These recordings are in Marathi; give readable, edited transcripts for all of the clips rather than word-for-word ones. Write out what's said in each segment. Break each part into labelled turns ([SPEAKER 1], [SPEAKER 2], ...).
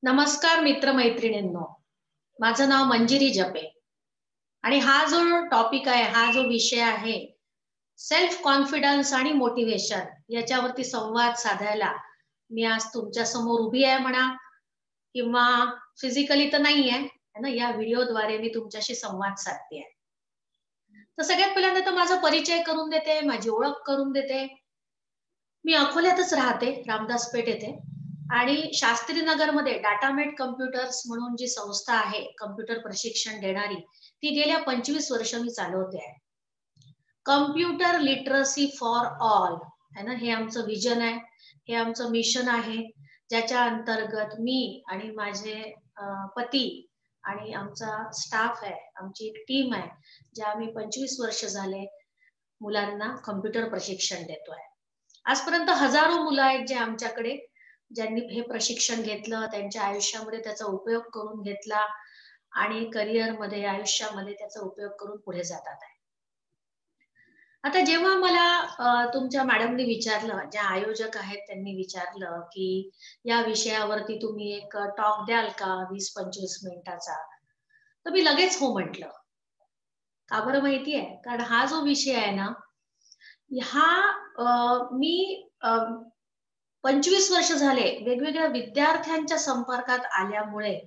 [SPEAKER 1] नमस्कार मित्रमैत्रिणींनो, माझं नाव मंजिरी जपे आणि हा जो टॉपिक आहे, हा जो विषय आहे, सेल्फ कॉन्फिडन्स आणि मोटिवेशन याच्यावरती संवाद साधायला मी आज तुमच्या समोर उभी आहे म्हणा किंवा फिजिकली तर नाहीये, है ना. या व्हिडिओद्वारे मी तुमच्याशी संवाद साधते. तर सगळ्यात पहिल्यांदा तर माझा परिचय करून देते, माझी ओळख करून देते. मी अकोल्यातच राहते, रामदास पेठ येथे. आणि शास्त्री नगरमध्ये डाटामेट कम्प्युटर्स म्हणून जी संस्था आहे कम्प्युटर प्रशिक्षण देणारी, ती गेल्या 25 वर्ष मी चालवते आहे. कम्प्युटर लिटरसी फॉर ऑल, है ना, हे आमचं विजन आहे, हे आमचं मिशन आहे, ज्याच्या अंतर्गत मी आणि माझे पती आणि आमचा स्टाफ आहे, आमची एक टीम आहे, ज्या आम्ही 25 वर्ष झाले मुलांना कम्प्युटर प्रशिक्षण देतोय. आजपर्यंत हजारो मुलं आहेत जे आमच्याकडे, ज्यांनी हे प्रशिक्षण घेतलं, त्यांच्या आयुष्यामध्ये त्याचा उपयोग करून घेतला आणि करिअरमध्ये, आयुष्यामध्ये त्याचा उपयोग करून पुढे जातात आहे. आता जेव्हा मला तुमच्या मॅडमनी विचारलं, ज्या आयोजक आहेत त्यांनी विचारलं, की या विषयावरती तुम्ही एक टॉक द्याल का 20-25 मिनिटाचा? तर मी लगेच हो म्हटलं. का बरं माहिती आहे? कारण हा जो विषय आहे ना, मी 25 वर्ष झाले वेगवेगळ्या विद्यार्थ्यांच्या संपर्कात आल्यामुळे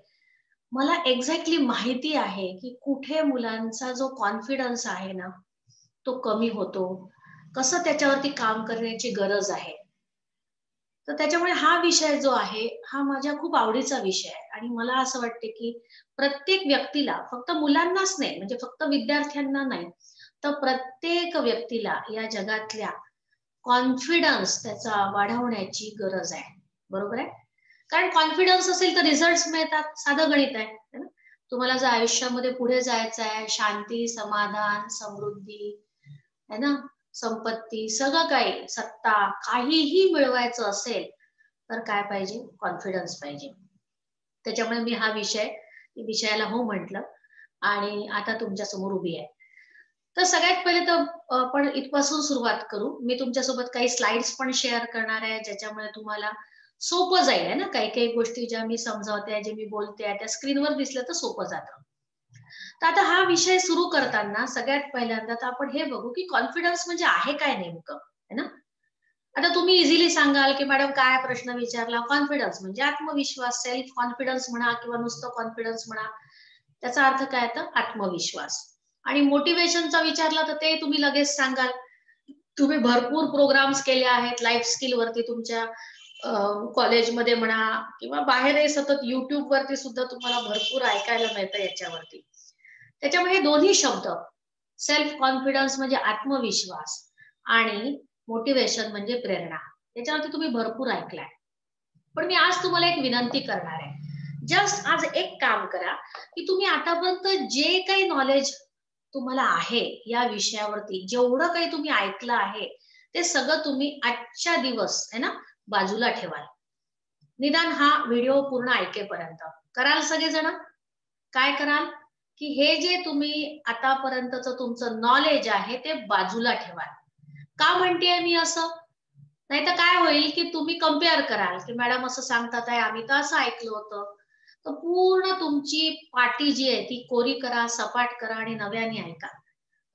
[SPEAKER 1] मला एक्झॅक्टली माहिती आहे, की कुठे मुलांचा जो कॉन्फिडन्स आहे ना, तो कमी होतो. कसं त्याच्यावरती काम करण्याची गरज आहे. तर त्याच्यामुळे हा विषय जो आहे, हा माझ्या खूप आवडीचा विषय आहे आणि मला असं वाटते, की प्रत्येक व्यक्तीला, फक्त मुलांनाच नाही, म्हणजे फक्त विद्यार्थ्यांना नाही, तर प्रत्येक व्यक्तीला या जगातल्या कॉन्फिडन्स त्याचा वाढवण्याची गरज आहे. बरोबर आहे? कारण कॉन्फिडन्स असेल तर रिझल्ट्स मिळतात. साधं गणित आहे, है ना? तुम्हाला जर आयुष्यामध्ये पुढे जायचं आहे, शांती, समाधान, समृद्धी, है ना, संपत्ती, सगळं काही, सत्ता, काहीही मिळवायचं असेल, तर काय पाहिजे? कॉन्फिडन्स पाहिजे. त्याच्यामुळे मी हा विषयाला हो म्हटलं आणि आता तुमच्या समोर उभी आहे. तर सगळ्यात पहिले तर आपण इथपासून सुरुवात करू. मी तुमच्यासोबत काही स्लाइड्स पण शेअर करणार आहे, ज्याच्यामुळे तुम्हाला सोपं जाईल, आहे ना. काही-काही गोष्टी ज्या मी समजावते, जे मी बोलते, त्या स्क्रीनवर दिसल्या तर सोपं जातं. तर आता हा विषय सुरू करताना सगळ्यात पहिल्यांदा तर आपण हे बघू, की कॉन्फिडन्स म्हणजे आहे काय नेमकं? है ना? आता तुम्ही इझिली सांगाल, की मॅडम काय प्रश्न विचारला? कॉन्फिडन्स म्हणजे आत्मविश्वास, सेल्फ कॉन्फिडन्स म्हणा किंवा नुसतं कॉन्फिडन्स म्हणा. त्याचा अर्थ काय तर आत्मविश्वास. आणि मोटिव्हेशनचा विचारला तर ते तुम्ही लगेच सांगाल. तुम्ही भरपूर प्रोग्राम्स केले आहेत लाईफ स्किल वरती तुमच्या कॉलेजमध्ये म्हणा किंवा बाहेरही सतत YouTube वरती सुद्धा तुम्हाला भरपूर ऐकायला मिळतं याच्यावरती. त्याच्यामुळे हे दोन्ही शब्द, सेल्फ कॉन्फिडन्स म्हणजे आत्मविश्वास आणि मोटिव्हेशन म्हणजे प्रेरणा, याच्यावरती तुम्ही भरपूर ऐकलंय. पण मी आज तुम्हाला एक विनंती करणार आहे. जस्ट आज एक काम करा, की तुम्ही आतापर्यंत जे काही नॉलेज तुम्हाला आहे या विषयावरती, जेवढं काही तुम्ही ऐकलं आहे, ते सगळं तुम्ही आजच्या दिवस आहे ना, बाजूला ठेवाल. निदान हा व्हिडिओ पूर्ण ऐकेपर्यंत. कराल सगळेजण? काय कराल? की हे जे तुम्ही आतापर्यंतचं तुमचं नॉलेज आहे, ते बाजूला ठेवाल. का म्हणतेय मी असं? नाहीतर काय होईल, की तुम्ही कंपेअर कराल, की मॅडम असं सांगतात आहे, आम्ही तर असं ऐकलं होतं. तर पूर्ण तुमची पाटी जी आहे ती कोरी करा, सपाट करा आणि नव्याने ऐका.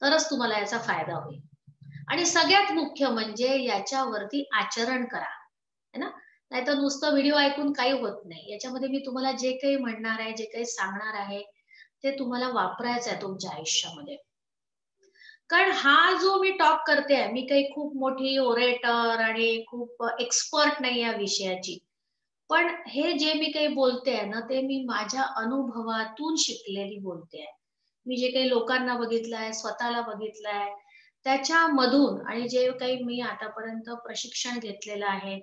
[SPEAKER 1] तरच तुम्हाला याचा फायदा होईल. आणि सगळ्यात मुख्य म्हणजे याच्यावरती आचरण करा. है ना? नाहीतर नुसतं व्हिडिओ ऐकून काही होत नाही. याच्यामध्ये मी तुम्हाला जे काही म्हणणार आहे, जे काही सांगणार आहे, ते तुम्हाला वापरायचं आहे तुमच्या आयुष्यामध्ये. कारण हा जो मी टॉक करते आहे, मी काही खूप मोठी ओरेटर आणि खूप एक्सपर्ट नाही या विषयाची. पण हे जे मी काही बोलते आहे ना, ते मी माझ्या अनुभवातून शिकलेली बोलते आहे. मी जे काही लोकांना बघितलंय, स्वतःला बघितलंय, त्याच्यामधून आणि जे काही मी आतापर्यंत प्रशिक्षण घेतलेलं आहे,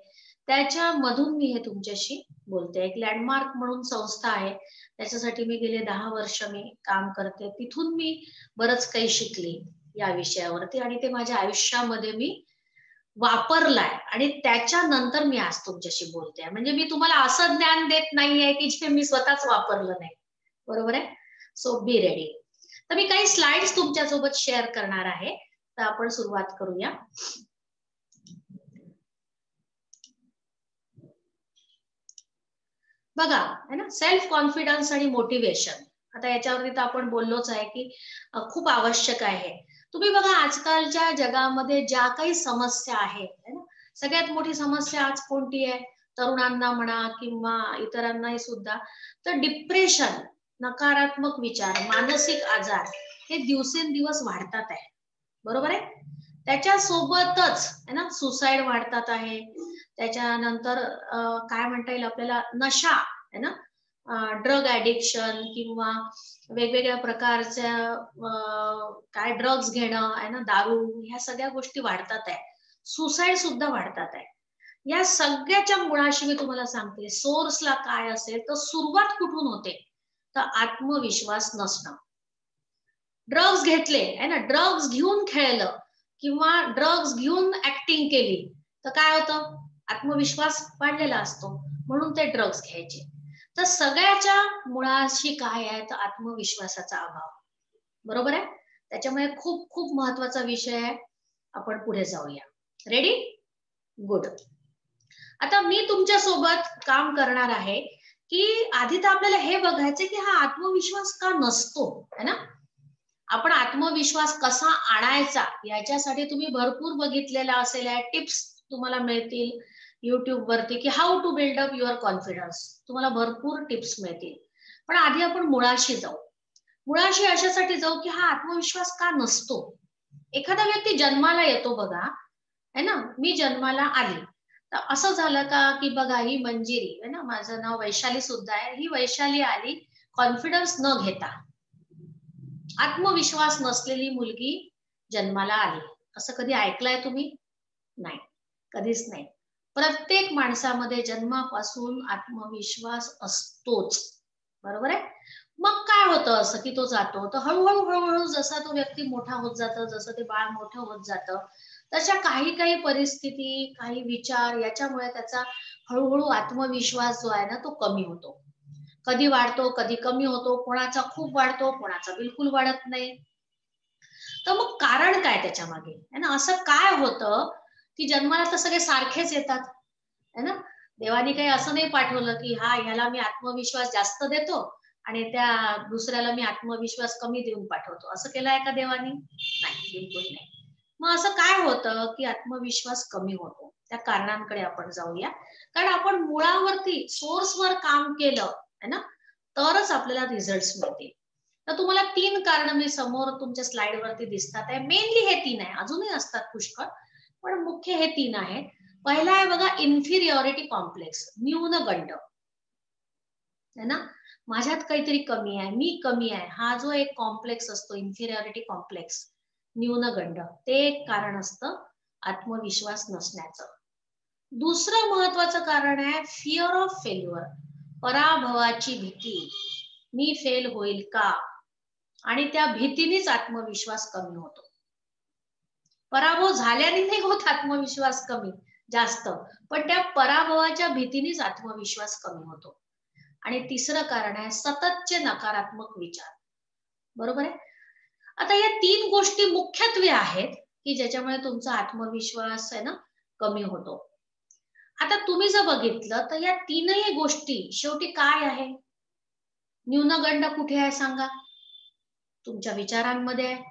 [SPEAKER 1] त्याच्यामधून मी हे तुमच्याशी बोलते. एक लँडमार्क म्हणून संस्था आहे. त्याच्यासाठी मी गेले 10 वर्ष मी काम करते. तिथून मी बरंच काही शिकली या विषयावरती आणि ते माझ्या आयुष्यामध्ये मी वापरलाय आणि त्याच्यानंतर मी आज तुमच्याशी बोलते. म्हणजे मी तुम्हाला असं ज्ञान देत नाहीये, की जे मी स्वतःच वापरलं नाही. बरोबर आहे? So be ready. तर मी काही स्लाइड्स तुमच्यासोबत शेअर करणार आहे. तर आपण सुरुवात करूया. बघा है ना, सेल्फ कॉन्फिडन्स आणि मोटिवेशन, आता याच्यावरती तर आपण बोललोच आहे की खूप आवश्यक आहे. तुम्ही बघा आजकालच्या जगामध्ये ज्या काही समस्या आहेत है ना, सगळ्यात मोठी समस्या आज कोणती आहे, तरुणांना म्हणा किंवा इतरांनाही सुद्धा, तर डिप्रेशन, नकारात्मक विचार, मानसिक आजार हे दिवसेंदिवस वाढतात आहे. बरोबर आहे. त्याच्यासोबतच है ना सुसाईड वाढतात आहे. त्याच्यानंतर काय म्हणता येईल आपल्याला, नशा है ना, ड्रग ॲडिक्शन किंवा वेगवेगळ्या प्रकारच्या काय ड्रग्ज घेणं आहे ना, दारू, ह्या सगळ्या गोष्टी वाढतात आहे. सुसाईड सुद्धा वाढतात आहे. या सगळ्याच्या मुळाशी मी तुम्हाला सांगते, सोर्सला काय असेल तर सुरुवात कुठून होते, तर आत्मविश्वास नसणं. ड्रग्ज घेतले आहे ना, ड्रग्ज घेऊन खेळलं किंवा ड्रग्ज घेऊन ऍक्टिंग केली तर काय होतं, आत्मविश्वास वाढलेला असतो, म्हणून ते ड्रग्ज घ्यायचे. तर सगळ्याच्या मुळाशी काय आहे, तर आत्मविश्वासाचा अभाव. बरोबर आहे. त्याच्यामुळे खूप खूप महत्वाचा विषय आहे. आपण पुढे जाऊया. रेडी? गुड. आता मी तुमच्या सोबत काम करणार आहे की आधी तर आपल्याला हे बघायचं की हा आत्मविश्वास का नसतो है ना. आपण आत्मविश्वास कसा आणायचा याच्यासाठी तुम्ही भरपूर बघितलेला असेल, टिप्स तुम्हाला मिळतील YouTube वरती की how to build up your confidence, तुम्हाला भरपूर टिप्स मिळतील. पण आधी आपण मुळाशी जाऊ. मुळाशी अशासाठी जाऊ की हा आत्मविश्वास का नसतो. एखादा व्यक्ती जन्माला येतो बघा है ना, मी जन्माला आली तर असं झालं का की बघा ही मंजिरी है ना, माझं नाव वैशाली सुद्धा आहे, ही वैशाली आली कॉन्फिडन्स न घेता, आत्मविश्वास नसलेली मुलगी जन्माला आली. असं कधी ऐकलंय तुम्ही? नाही, कधीच नाही. प्रत्येक माणसामध्ये जन्मापासून आत्मविश्वास असतोच. बरोबर आहे. मग काय होतं असं की तो जातो, तर हळूहळू हळूहळू जसा तो व्यक्ती मोठा होत जातो, जसं ते बाळ मोठं होत जातं, तशा काही काही परिस्थिती, काही विचार याच्यामुळे त्याचा हळूहळू आत्मविश्वास जो आहे ना तो कमी होतो. कधी वाढतो, कधी कमी होतो, कोणाचा खूप वाढतो, कोणाचा बिलकुल वाढत नाही. तर मग कारण काय त्याच्या मागे है ना, असं काय होतं की जन्माला तर सगळे सारखेच येतात है ना. देवाने काही असं नाही पाठवलं की हा ह्याला मी आत्मविश्वास जास्त देतो आणि त्या दुसऱ्याला मी आत्मविश्वास कमी देऊन पाठवतो. असं केलं आहे का देवानी? नाही, बिलकुल नाही. मग असं काय होतं की आत्मविश्वास कमी होतो, त्या कारणांकडे आपण जाऊया. कारण आपण मुळावरती सोर्सवर काम केलं है ना, तरच आपल्याला रिझल्ट्स मिळतील. तर तुम्हाला 3 कारण मी समोर तुमच्या स्लाइड वरती दिसतात आहे. मेनली हे 3 आहे, अजूनही असतात पुष्कळ, पण मुख्य हे 3 आहेत. पहिला आहे बघा इन्फिरियॉरिटी कॉम्प्लेक्स, न्यूनगंड है ना, माझ्यात काहीतरी कमी आहे, मी कमी आहे, हा जो एक कॉम्प्लेक्स असतो इन्फिरियॉरिटी कॉम्प्लेक्स, न्यूनगंड, ते एक कारण असतं आत्मविश्वास नसण्याचं. दुसरं महत्वाचं कारण आहे फिअर ऑफ फेल्युअर, पराभवाची भीती, मी फेल होईल का, आणि त्या भीतीनेच आत्मविश्वास कमी होतो. पराभव झाल्याने नाही होत आत्मविश्वास कमी जास्त, पण त्या पराभवाच्या भीतीनेच आत्मविश्वास कमी होतो. आणि तिसरं कारण आहे सततचे नकारात्मक विचार. बरोबर आहे. आता या 3 गोष्टी मुख्यत्वे आहेत की ज्याच्यामुळे तुमचा आत्मविश्वास आहे ना कमी होतो. आता तुम्ही जर बघितलं तर या 3ही गोष्टी शेवटी काय आहे, न्यूनगंड कुठे आहे सांगा? तुमच्या विचारांमध्ये आहे.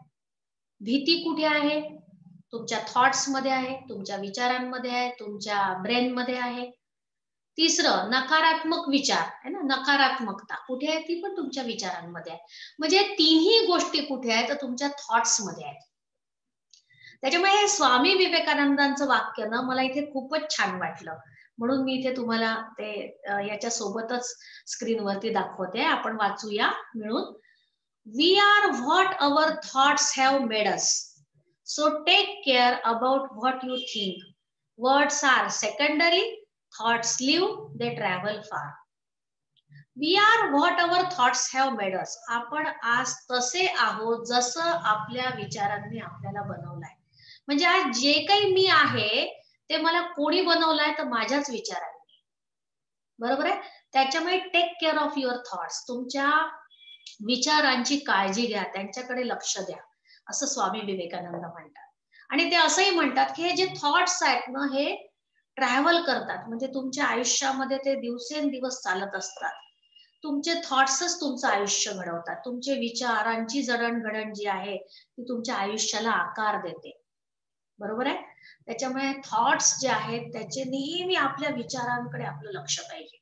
[SPEAKER 1] भीती कुठे आहे? तुमच्या थॉट्स मध्ये आहे, तुमच्या विचारांमध्ये आहे, तुमच्या ब्रेन मध्ये आहे. तिसरं नकारात्मक विचार आहे ना, नकारात्मकता कुठे आहे? ती पण तुमच्या विचारांमध्ये आहे. म्हणजे तीनही गोष्टी कुठे आहेत? तर तुमच्या थॉट्स मध्ये आहेत. त्याच्यामुळे हे स्वामी विवेकानंदांचं वाक्य ना मला इथे खूपच छान वाटलं, म्हणून मी इथे तुम्हाला ते याच्या सोबतच स्क्रीनवरती दाखवते. आपण वाचूया मिळून. We are what our thoughts have made us. So take care about what you think. Words are secondary, thoughts live, they travel far. We are what our thoughts have made us. आपण आज तसे आहोत जसं आपल्या विचारांनी आपल्याला बनवलंय. म्हणजे आज जे काही मी आहे ते मला कोणी बनवलंय, तर माझ्याच विचारांनी. बरोबर आहे. त्याच्यामुळे take care of your thoughts, तुमच्या विचारांची काळजी घ्या, त्यांच्याकडे लक्ष द्या, असं स्वामी विवेकानंद म्हणतात. आणि ते असंही म्हणतात की हे जे थॉट्स आहेत ना, हे ट्रॅव्हल करतात, म्हणजे तुमच्या आयुष्यामध्ये ते दिवसेंदिवस चालत असतात. तुमचे थॉट्सच तुमचं आयुष्य घडवतात. तुमचे विचारांची जडणघडण जी आहे ती तुमच्या आयुष्याला आकार देते. बरोबर आहे? त्याच्यामुळे थॉट्स जे आहेत त्याचे नेहमी आपल्या विचारांकडे आपलं लक्ष पाहिजे.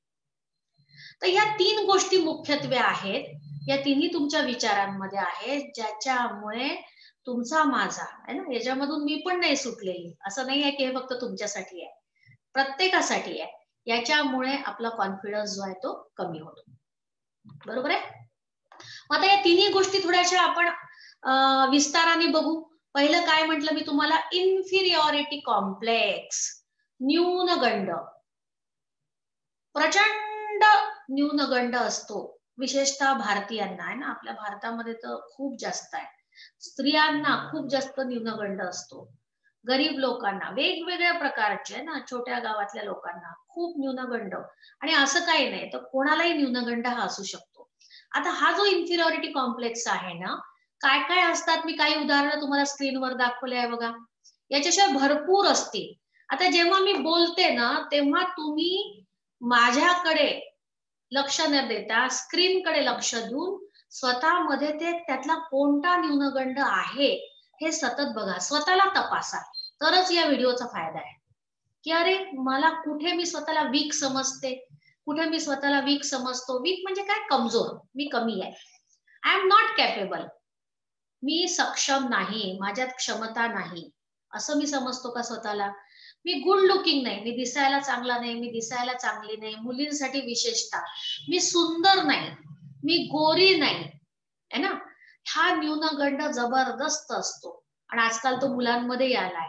[SPEAKER 1] तर या 3 गोष्टी मुख्यत्वे आहेत. या तिन्ही तुमच्या विचारांमध्ये आहेत, ज्याच्यामुळे तुमचा माझा आहे ना, याच्यामधून मी पण नाही सुटलेली. असं नाही आहे की हे फक्त तुमच्यासाठी आहे. प्रत्येकासाठी आहे. याच्यामुळे आपला कॉन्फिडन्स जो आहे तो कमी होतो. बरोबर आहे? मग आता या तिन्ही गोष्टी थोड्याशा आपण विस्ताराने बघू. पहिलं काय म्हटलं मी तुम्हाला, इन्फिरियॉरिटी कॉम्प्लेक्स, न्यूनगंड. प्रचंड न्यूनगंड असतो, विशेषतः भारतीयांना आहे ना, आपल्या भारतामध्ये तर खूप जास्त आहे. स्त्रियांना खूप जास्त न्यूनगंड असतो. गरीब लोकांना, वेगवेगळ्या प्रकारचे ना, छोट्या गावातल्या लोकांना खूप न्यूनगंड. आणि असं काही नाही, तर कोणालाही न्यूनगंड हा असू शकतो. आता हा जो इन्फिरियॉरिटी कॉम्प्लेक्स आहे ना, काय काय असतात, मी काही उदाहरणं तुम्हाला स्क्रीनवर दाखवले आहे बघा. याच्याशिवाय भरपूर असतील. आता जेव्हा मी बोलते ना, तेव्हा तुम्ही माझ्याकडे लक्ष न देता स्क्रीनकडे लक्ष देऊन स्वतःमध्ये ते त्यातला कोणता न्यूनगंड आहे हे सतत बघा, स्वतःला तपासा. तरच या व्हिडिओचा फायदा आहे. की अरे मला कुठे मी स्वतःला वीक समजते, कुठे मी स्वतःला वीक समजतो. वीक म्हणजे काय? कमजोर, मी कमी आहे. आय एम नॉट कॅपेबल, मी सक्षम नाही, माझ्यात क्षमता नाही, असं मी समजतो का स्वतःला? मी गुड लुकिंग नाही, मी दिसायला चांगला नाही, मी दिसायला चांगली नाही, मुलींसाठी विशेषतः मी सुंदर नाही, मी गोरी नाही, है ना. हा न्यूनगंड जबरदस्त असतो आणि आजकाल तो मुलांमध्ये आलाय.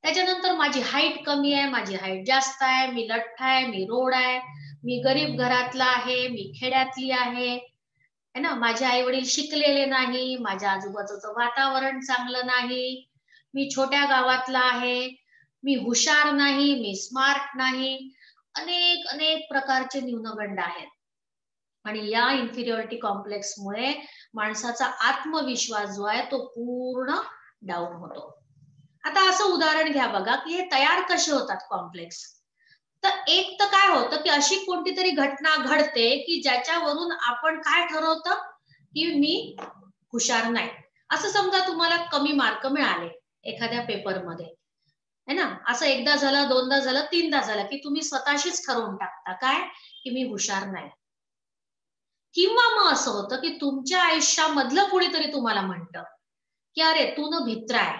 [SPEAKER 1] त्याच्यानंतर माझी हाईट कमी आहे, माझी हाईट जास्त आहे, मी लठ्ठ आहे, मी रोड आहे, मी गरीब घरातला आहे, मी खेड्यातली आहे, है ना. माझे आई वडील शिकलेले नाही, माझ्या आजूबाजूचं वातावरण चांगलं नाही, मी छोट्या गावातला आहे, मी हुशार नाही, मी स्मार्ट नाही. अनेक अनेक प्रकारचे न्यूनगंड आहेत. आणि या इन्फिरियरिटी कॉम्प्लेक्समुळे माणसाचा आत्मविश्वास जो आहे तो पूर्ण डाऊन होतो. आता असं उदाहरण घ्या बघा, की हे तयार कसे होतात कॉम्प्लेक्स. तर एक तर काय होतं, की अशी कोणती तरी घटना घडते की ज्याच्यावरून आपण काय ठरवतं, की मी हुशार नाही. असं समजा तुम्हाला कमी मार्क मिळाले एखाद्या पेपरमध्ये, है ना. असं एकदा झालं, दोनदा झालं, तीनदा झालं, की तुम्ही स्वतःशीच ठरवून टाकता काय, की मी हुशार नाही. किंवा मग असं होतं, की तुमच्या आयुष्यामधलं कोणीतरी तुम्हाला म्हणतं, की अरे तू न भित्रा आहे,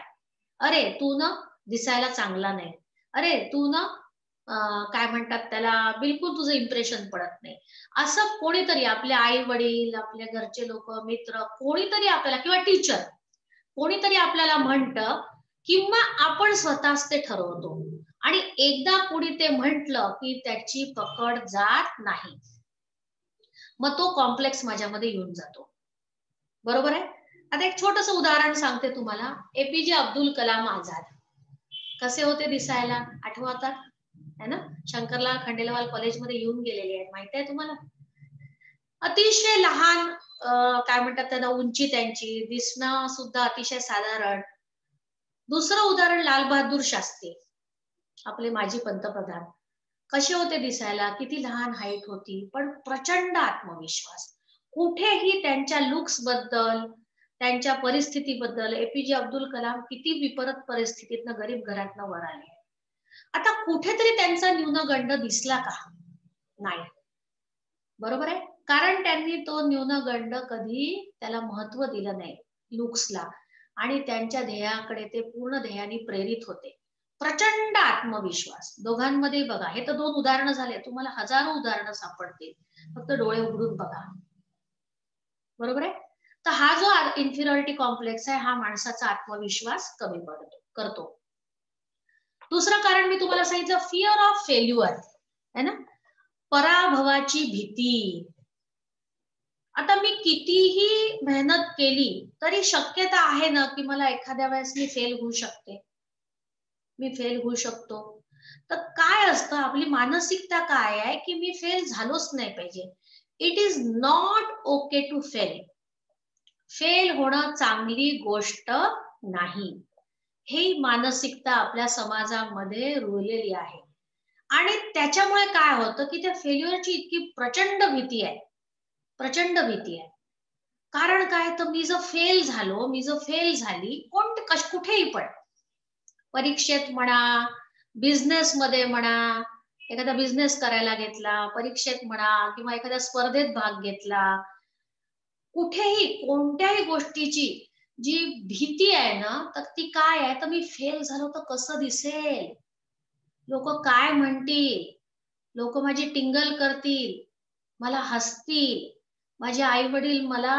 [SPEAKER 1] अरे तू न दिसायला चांगला नाही, अरे तू न काय म्हणतात त्याला, बिलकुल तुझं इम्प्रेशन पडत नाही. असं कोणीतरी, आपले आई वडील, आपल्या घरचे लोक, मित्र, कोणीतरी आपल्याला, किंवा टीचर, कोणीतरी आपल्याला म्हणतं, किंवा आपण स्वतःच ते ठरवतो. आणि एकदा कोणी ते म्हंटल की त्याची पकड जात नाही. मग तो कॉम्प्लेक्स माझ्यामध्ये येऊन जातो. बरोबर आहे? आता एक छोटस उदाहरण सांगते तुम्हाला. एपीजे अब्दुल कलाम आझाद कसे होते दिसायला, आठवतात है ना. शंकरलाल खंडेलवाल कॉलेजमध्ये येऊन गेलेले आहेत, माहिती आहे तुम्हाला. अतिशय लहान, काय म्हणतात त्याला, उंची त्यांची, दिसणं सुद्धा अतिशय साधारण. दुसरं उदाहरण लाल बहादूर शास्त्री, आपले माजी पंतप्रधान. कसे होते दिसायला, किती लहान हाईट होती, पण प्रचंड आत्मविश्वास. कुठेही त्यांच्या लुक्स बद्दल, त्यांच्या परिस्थितीबद्दल एपीजे अब्दुल कलाम किती विपरीत परिस्थितीतनं, गरीब घरातनं वर आले. आता कुठेतरी त्यांचा न्यूनगंड दिसला का? नाही. बरोबर आहे. कारण त्यांनी तो न्यूनगंड कधी त्याला महत्व दिलं नाही, लुक्सला. आणि त्यांच्या ध्येयाकडे ते पूर्ण ध्येयाने प्रेरित होते. प्रचंड आत्मविश्वास दोघांमध्ये बघा. हे तर 2 उदाहरणं झाले, तुम्हाला हजारो उदाहरणं सापडतील, फक्त डोळे उघडून बघा. बरोबर आहे. तर हा जो इन्फिरियरिटी कॉम्प्लेक्स आहे, हा माणसाचा आत्मविश्वास कमी करतो. दुसरं कारण मी तुम्हाला सांगितलं, फिअर ऑफ फेल्युअर, है ना, पराभवाची भीती. आता मी कितीही मेहनत केली तरी शक्यता आहे ना, की मला एखाद्या वेळेस मी फेल होऊ शकते, मी फेल होऊ शकतो. तर काय असतं, आपली मानसिकता काय आहे, की मी फेल झालोच नाही पाहिजे. It is not okay to fail. Fail होणं चांगली गोष्ट नाही. ही मानसिकता आपल्या समाजामध्ये रुळलेली आहे. आणि त्याच्यामुळे काय होतं की त्या फेल्युअरची इतकी प्रचंड भीती आहे, प्रचंड भीती आहे. कारण काय, तर मी जर फेल झालो, मी जर फेल झाली, कुठेही पण, परीक्षेत म्हणा, बिझनेस मध्ये म्हणा, एखादा बिझनेस करायला घेतला, परीक्षेत म्हणा किंवा एखाद्या स्पर्धेत भाग घेतला, कुठेही कोणत्याही गोष्टीची जी भीती आहे ना, तर ती काय आहे, तर मी फेल झालो तर कसं दिसेल, लोक काय म्हणतील, लोक माझी टिंगल करतील, मला हसतील, माझे आई वडील मला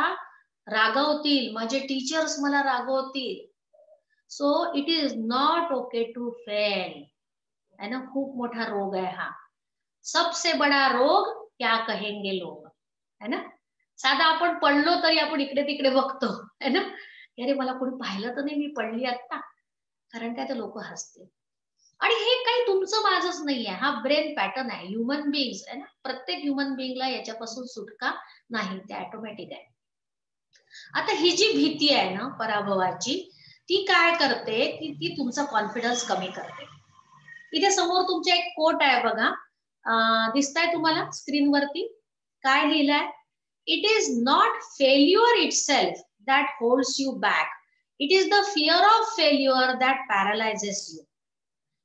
[SPEAKER 1] रागवतील, माझे टीचर्स मला रागवतील. So it is not okay to fail, है ना. खूप मोठा रोग आहे हा. सबसे बडा रोग क्या कहेंगे लोग, है ना. साधा आपण पडलो तरी आपण इकडे तिकडे बघतो, है ना. अरे मला कोणी पाहिलं तर नाही मी पडली आता, कारण काय तर लोक हसतील. आणि हे काही तुमचं माझंच नाहीये, हा ब्रेन पॅटर्न आहे, ह्युमन बिंग्स आहे ना. प्रत्येक ह्युमन बिंगला याच्यापासून सुटका नाही, ते ऑटोमॅटिक आहे. आता ही जी भीती आहे ना पराभवाची, ती काय करते की ती तुमचा कॉन्फिडन्स कमी करते. इथे समोर तुमच्या एक कोट आहे बघा, दिसताय तुम्हाला स्क्रीनवरती, काय लिहिलंय, it is not failure itself that holds you back, it is the fear of failure that paralyses you.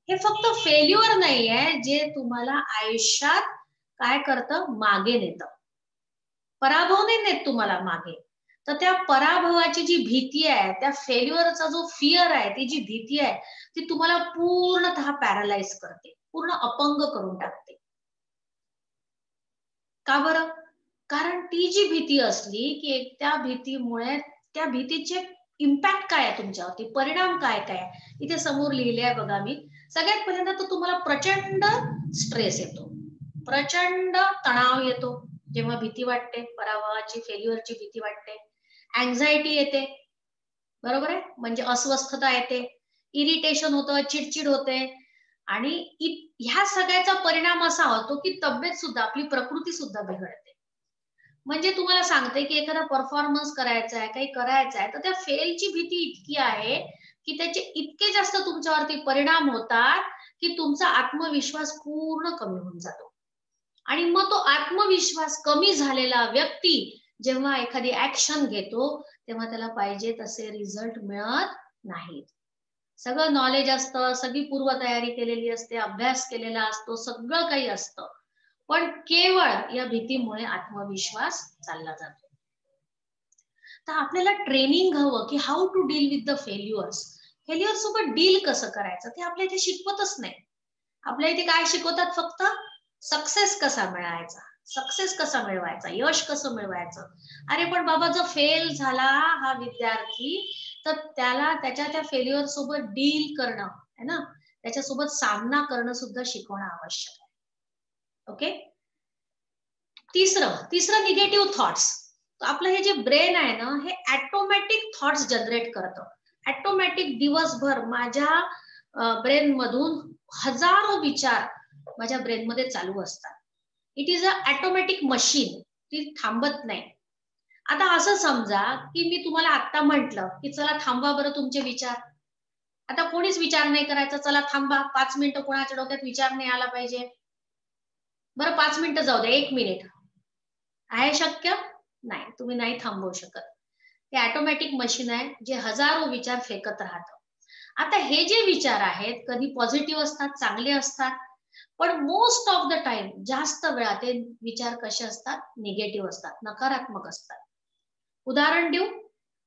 [SPEAKER 1] हे फक्त फेल्युअर नाहीये जे तुम्हाला आयुष्यात काय करतं, मागे नेतं. पराभव नाही नेत तुम्हाला मागे, तर त्या पराभवाची जी भीती आहे, त्या फेल्युअरचा जो फिअर आहे, ती जी भीती आहे, ती तुम्हाला पूर्णतः पॅरालाइज करते, पूर्ण अपंग करून टाकते. का बरं? कारण ती जी भीती असली की त्या भीतीमुळे, त्या भीतीचे इम्पॅक्ट काय आहे तुमच्यावरती, परिणाम काय काय इथे समोर लिहिले आहे बघा मी. सगळ्यात पहिल्यांदा तर तुम्हाला प्रचंड स्ट्रेस येतो, प्रचंड तणाव येतो जेव्हा भीती वाटते, पराभवाची, फेल्युअरची भीती वाटते. अँझायटी येते, बरोबर आहे, म्हणजे अस्वस्थता येते, इरिटेशन होतं, चिडचिड होते. आणि ह्या सगळ्याचा परिणाम असा होतो की तब्येत सुद्धा, आपली प्रकृती सुद्धा बिघडते. म्हणजे तुम्हाला सांगते की एखादा परफॉर्मन्स करायचा आहे, काही करायचं आहे, तर त्या फेलची भीती इतकी आहे की त्याचे इतके जास्त तुमच्यावरती परिणाम होतात की तुमचा आत्मविश्वास पूर्ण कमी होऊन जातो. आणि मग तो आत्मविश्वास कमी झालेला व्यक्ती जेव्हा एखादी ऍक्शन घेतो, तेव्हा त्याला पाहिजे तसे रिझल्ट मिळत नाहीत. सगळं नॉलेज असतं, सगळी पूर्वतयारी केलेली असते, अभ्यास केलेला असतो, सगळं काही असतं, पण केवळ या भीतीमुळे आत्मविश्वास चालला जातो. तर आपल्याला ट्रेनिंग हवं की how to deal with the failures. Failure सोबत डील कसं करायचं ते आपल्या इथे शिकवतच नाही. आपल्या इथे काय शिकवतात, फक्त सक्सेस कसा मिळवायचा, सक्सेस कसा मिळवायचा, यश कसं मिळवायचं. अरे पण बाबा, जर फेल झाला हा विद्यार्थी, तर त्याला त्याच्या त्या फेल्युअर सोबत डील करणं, है ना, त्याच्यासोबत सामना करणं सुद्धा शिकवणं आवश्यक आहे. ओके. तिसरं निगेटिव्ह थॉट्स. आपलं हे जे ब्रेन आहे ना, हे ऑटोमॅटिक थॉट्स जनरेट करतं. ऑटोमॅटिक दिवसभर माझ्या ब्रेन मधून हजारो विचार माझ्या ब्रेन मध्ये चालू असतात. It is a automatic machine, ती थांबत नाही. आता असं समजा की मी तुम्हाला आता म्हंटल की चला थांबा बरं तुमचे विचार. आता कोणीच विचार नाही करायचा, चला थांबा 5 मिनिटं, कोणाच्या डोक्यात विचार नाही आला पाहिजे. बरं 5 मिनिटं जाऊ द्या, 1 मिनिट आहे शक्य? नाही, तुम्ही नाही थांबवू शकत. ते ऑटोमॅटिक मशीन आहे जे हजारो विचार फेकत राहतं. आता हे जे विचार आहेत, कधी पॉझिटिव्ह असतात, चांगले असतात, पण मोस्ट ऑफ द टाइम, जास्त वेळा ते विचार कसे असतात, निगेटिव्ह असतात, नकारात्मक असतात. उदाहरण देऊ,